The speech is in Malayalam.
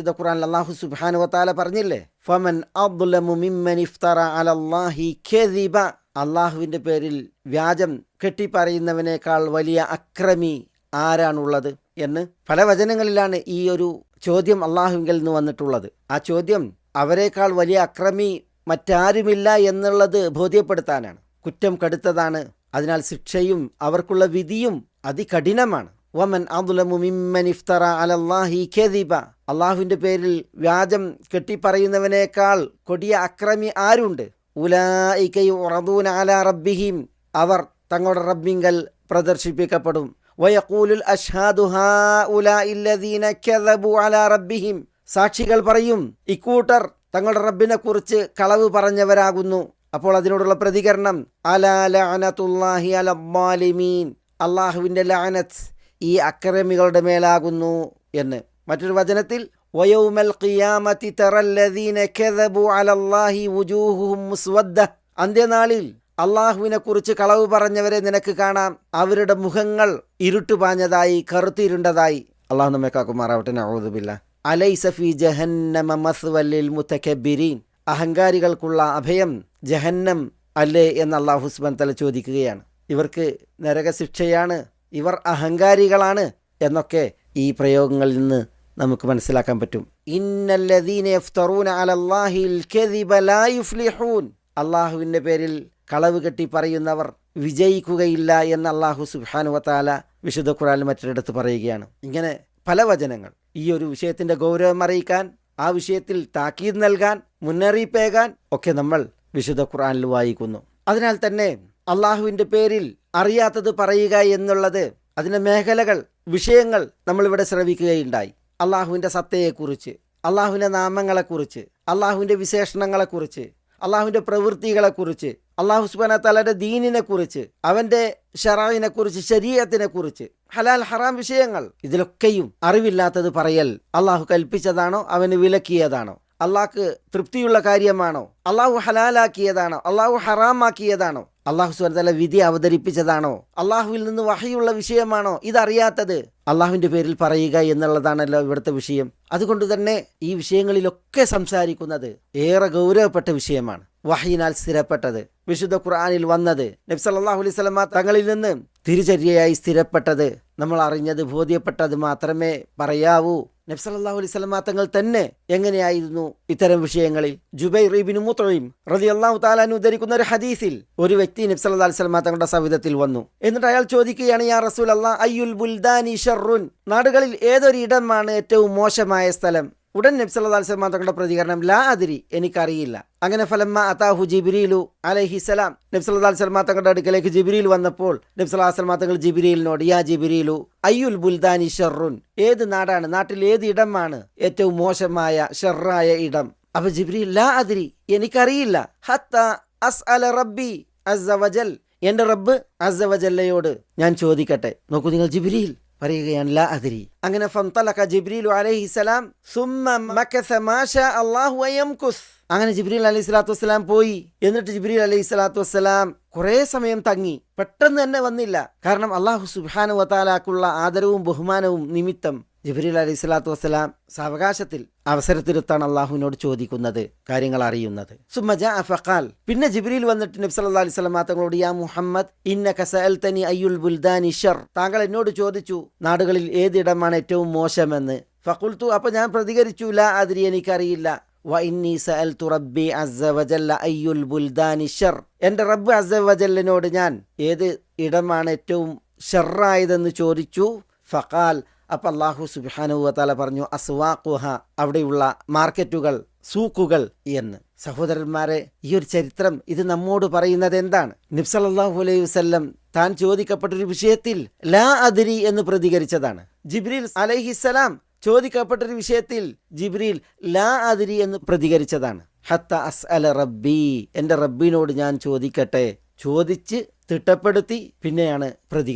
ഇത് ഖുർആനിൽ അല്ലാഹു സുബ്ഹാനഹു വ തആല പറഞ്ഞില്ലേ, ഫമൻ അദ്ലമു മിമ്മൻ ഇഫ്തറ അലല്ലാഹി കദിബ, അള്ളാഹുവിൻ്റെ പേരിൽ വ്യാജം കെട്ടിപ്പറയുന്നവനേക്കാൾ വലിയ അക്രമി ആരാണുള്ളത് എന്ന് പല വചനങ്ങളിലാണ് ഈ ഒരു ചോദ്യം അള്ളാഹുവിൽ നിന്ന് വന്നിട്ടുള്ളത്. ആ ചോദ്യം അവരെക്കാൾ വലിയ അക്രമി മറ്റാരുമില്ല എന്നുള്ളത് ബോധ്യപ്പെടുത്താനാണ്. കുറ്റം കടുത്തതാണ്, അതിനാൽ ശിക്ഷയും അവർക്കുള്ള വിധിയും അതികഠിനമാണ്. വമൻ അദ്ലമു മിമ്മൻ ഇഫ്തറ അലല്ലാഹി കദിബ, അള്ളാഹുവിൻ്റെ പേരിൽ വ്യാജം കെട്ടിപ്പറയുന്നവനേക്കാൾ കൊടിയ അക്രമി ആരുണ്ട്? ഉലൈക യുറദൂന അലാ റബ്ബിഹിം, അവർ തങ്ങളുടെ റബ്ബിങ്കൽ പ്രദർശിപ്പിക്കപ്പെടും. വയഖൂലുൽ അശ്ഹാദു ഹൗലാഇ അല്ലദീന കദബു അലാ റബ്ബിഹിം, സാക്ഷികൾ പറയും ഇക്കൂട്ടർ തങ്ങളുടെ റബ്ബിനെ കുറിച്ച് കളവ് പറഞ്ഞവരാകുന്നു. അപ്പോൾ അതിനോടുള്ള പ്രതികരണം അലാ ലഅനതുല്ലാഹി അലദ്ദാലിമീൻ, അള്ളാഹുവിൻ്റെ ലഅനത്ത് ഈ അക്രമികളുടെ മേലാകുന്നു എന്ന്. മറ്റൊരു വചനത്തിൽ വയൗമൽ ഖിയാമത്തി തറല്ലദീന കദബു അലല്ലാഹി വുജൂഹുഹും മുസ്വദ്ദ, അന്ത്യനാളിൽ അള്ളാഹുവിനെ കുറിച്ച് കളവ് പറഞ്ഞവരെ നിനക്ക് കാണാം, അവരുടെ മുഖങ്ങൾ ഇരുട്ടുപാഞ്ഞതായി കറുത്തിരുണ്ടതായി. അള്ളാഹു നമ്മെ കാക്കുമാറാവട്ടെ. നഊദു ബില്ലാഹ്. അലൈസ ഫീ ജഹന്നമ മസ്വൽ ലിൽ മുതകബ്ബിരീൻ, അഹങ്കാരികൾക്കുള്ള അഭയം ജഹന്നം അല്ലേ എന്ന് അള്ളാഹു സുബ്ഹാനഹു വ തആല ചോദിക്കുകയാണ്. ഇവർക്ക് നരകശിക്ഷയാണ്, ഇവർ അഹങ്കാരികളാണ് എന്നൊക്കെ ഈ പ്രയോഗങ്ങളിൽ നിന്ന് നമുക്ക് മനസ്സിലാക്കാൻ പറ്റും. ഇന്നല്ലദീന യഫ്തറൂന അലല്ലാഹിൽ കദിബ ലാ യുഫ്ലിഹൂൻ, അള്ളാഹുവിൻ്റെ പേരിൽ കളവ് കെട്ടി പറയുന്നവർ വിജയിക്കുകയില്ല എന്ന് അള്ളാഹു സുബ്ഹാനഹു വ തആല വിശുദ്ധ ഖുർആനിൽ മറ്റൊരിടത്ത് പറയുകയാണ്. ഇങ്ങനെ പല വചനങ്ങൾ ഈ ഒരു വിഷയത്തിൻ്റെ ഗൗരവം അറിയിക്കാൻ, ആ വിഷയത്തിൽ താക്കീത് നൽകാൻ, മുന്നറിയിപ്പേകാൻ ഒക്കെ നമ്മൾ വിശുദ്ധ ഖുർആനിൽ വായിക്കുന്നു. അതിനാൽ തന്നെ അള്ളാഹുവിൻ്റെ പേരിൽ അറിയാത്തത് പറയുക എന്നുള്ളത്, അതിൻ്റെ മേഖലകൾ, വിഷയങ്ങൾ നമ്മളിവിടെ ശ്രവിക്കുകയുണ്ടായി. അള്ളാഹുവിൻ്റെ സത്തയെക്കുറിച്ച്, അള്ളാഹുവിൻ്റെ നാമങ്ങളെക്കുറിച്ച്, അള്ളാഹുവിൻ്റെ വിശേഷണങ്ങളെക്കുറിച്ച്, അള്ളാഹുവിൻ്റെ പ്രവൃത്തികളെക്കുറിച്ച്, അള്ളാഹു സുബ്ഹാനഹു വ തആലയുടെ ദീനിനെക്കുറിച്ച്, അവൻ്റെ ശറഅിനെക്കുറിച്ച്, ശരീഅത്തിനെക്കുറിച്ച്, ഹലാൽ ഹറാം വിഷയങ്ങൾ, ഇതിലൊക്കെയും അറിവില്ലാത്തത് പറയൽ അള്ളാഹു കൽപ്പിച്ചതാണോ, അവന് വിലക്കിയതാണോ, അള്ളാഹ്ക്ക് തൃപ്തിയുള്ള കാര്യമാണോ, അള്ളാഹു ഹലാലാക്കിയതാണോ, അള്ളാഹു ഹറാമാക്കിയതാണോ, അള്ളാഹു സുബ്ഹാനഹു വ തആല വിധി അവതരിപ്പിച്ചതാണോ, അള്ളാഹുവിൽ നിന്ന് വഹയുള്ള വിഷയമാണോ, ഇതറിയാത്തത് അള്ളാഹുവിൻ്റെ പേരിൽ പറയുക എന്നുള്ളതാണല്ലോ ഇവിടുത്തെ വിഷയം. അതുകൊണ്ട് തന്നെ ഈ വിഷയങ്ങളിലൊക്കെ സംസാരിക്കുന്നത് ഏറെ ഗൗരവപ്പെട്ട വിഷയമാണ്. വഹയിനാൽ സ്ഥിരപ്പെട്ടത്, വിശുദ്ധ ഖുർആനിൽ വന്നത്, നബി സല്ലല്ലാഹു അലൈഹി വസല്ലമ തങ്ങളിൽ നിന്ന് തിരിചര്യയായി സ്ഥിരപ്പെട്ടത്, നമ്മൾ അറിഞ്ഞത്, ബോധ്യപ്പെട്ടത് മാത്രമേ പറയാവൂ. നബി സല്ലല്ലാഹു അലൈഹി വസല്ലമ തങ്ങൾ തന്നെ എങ്ങനെയായിരുന്നു ഇത്തരം വിഷയങ്ങളിൽ? ജുബൈർ ഇബ്നു മുത്ഇം റളിയല്ലാഹു തആല അൻഹു ഉദ്ധരിക്കുന്ന ഒരു ഹദീസിൽ ഒരു വ്യക്തി നബി സല്ലല്ലാഹു അലൈഹി വസല്ലമ തങ്ങളുടെ സവിധത്തിൽ വന്നു. എന്നിട്ട് അയാൾ ചോദിക്കുകയാണ്, യാ റസൂലല്ലാഹ്, അയ്യുൽ ബുൽദാനി ശർറുൻ, നാടുകളിൽ ഏതൊരു ഇടമാണ് ഏറ്റവും മോശമായ സ്ഥലം? ഉടൻ നബി സല്ലല്ലാഹു അലൈഹി വസല്ലം തങ്ങളുടെ പ്രതികരണം, ലാ അദ്രി, എനിക്കറിയില്ല. അങ്ങനെ ഫലമ്മ അതാഹു ജിബ്രീലു അലൈഹിസ്സലാം, നബി സല്ലല്ലാഹു അലൈഹി വസല്ലം തങ്ങളുടെ അടുക്കലേക്ക് ജിബ്രീൽ വന്നപ്പോൾ നബി സല്ലല്ലാഹു അലൈഹി വസല്ലം തങ്ങൾ ജിബ്രീലിനോട്, യാ ജിബ്രീലു അയ്യുൽ ബുൽദാനി ഷർറുൻ, ഏത് നാടാണ്, നാട്ടിൽ ഏത് ഇടമാണ് ഏറ്റവും മോശമായ ഷർറായ ഇടം? അപ്പൊ ജിബ്രീൽ, ലാ അദ്രി, എനിക്കറിയില്ല. ഹത്താ അസ്അല റബ്ബി അസ്സ വജൽ, എൻ്റെ റബ്ബ് അസ്സ വജല്ലയോട് ഞാൻ ചോദിക്കട്ടെ. നോക്കൂ നിങ്ങൾ, ജിബ്രീൽ പറയുകയാണ് ലാ അദ്രി. അങ്ങനെ ഫന്തലക ജിബ്രീലു അലൈഹിസ്സലാം സുമ്മ മകസ മാഷാ അല്ലാഹു വയംകുസ്, അങ്ങനെ ജിബ്രീൽ അലൈഹി സ്വലാത്തു വസ്സലാം പോയി. എന്നിട്ട് ജിബ്രീൽ അലൈഹി സ്വലാത്തു വസ്സലാം കുറേ സമയം തങ്ങി, പെട്ടെന്ന് തന്നെ വന്നില്ല. കാരണം അള്ളാഹു സുബ്ഹാനഹു വ തആലക്കുള്ള ആദരവും ബഹുമാനവും നിമിത്തം ജിബ്രീൽ അലൈഹി സ്വലാത്തു വസ്സലാം സാവകാശത്തിൽ, അവസരത്തിലെത്താണ് അള്ളാഹുവിനോട് ചോദിക്കുന്നത്, കാര്യങ്ങൾ അറിയുന്നത്. സുമ്മ ജാഅ ഫഖാൽ, പിന്നെ ജിബ്രീൽ വന്നിട്ട് നബി സല്ലല്ലാഹു അലൈഹി വസല്ലം തങ്ങളോട്, യാ മുഹമ്മദ് ഇന്നക സഅൽതനി അയ്യുൽ ബുൽദാനി ശർ, താങ്കൾ എന്നോട് ചോദിച്ചു നാടുകളിൽ ഏതിടമാണ് ഏറ്റവും മോശമെന്ന്. ഫഖുൽതു, അപ്പോൾ ഞാൻ പ്രതികരിച്ചു, ലാ അദ്രി, എനിക്കറിയില്ല. വ ഇന്നി സഅൽതു റബ്ബി അസ്സ വജല്ല അയ്യുൽ ബുൽദാനി ശർ, എൻ്റെ റബ്ബ് അസ്സ വജല്ലിനോട് ഞാൻ ഏത് ഇടമാണ് ഏറ്റവും ഷർറായതെന്ന് ചോദിച്ചു. ഫഖാൽ, അപ്പം അല്ലാഹു സുബ്ഹാനഹു വ തആല പറഞ്ഞു, അസ്വാഖുഹ, അവിടെയുള്ള മാർക്കറ്റുകൾ, സൂക്കുകൾ എന്ന്. സഹോദരന്മാരെ, ഈ ഒരു ചരിത്രം ഇത് നമ്മോട് പറയുന്നത് എന്താണ്? നബി സല്ലല്ലാഹു അലൈഹി വസല്ലം താൻ ചോദിക്കപ്പെട്ടൊരു വിഷയത്തിൽ ലാ അദ്രി എന്ന് പ്രതികരിച്ചതാണ്. ജിബ്രീൽ അലൈഹിസ്സലാം ചോദിക്കപ്പെട്ടൊരു വിഷയത്തിൽ ജിബ്രീൽ ലാ അദ്രി എന്ന് പ്രതികരിച്ചതാണ്. ഹത്ത അസ്അല റബ്ബി, എൻ്റെ റബ്ബിനോട് ഞാൻ ചോദിക്കട്ടെ, ചോദിച്ച് തിട്ടപ്പെടുത്തി പിന്നെയാണ് പ്രതികരിച്ചത്.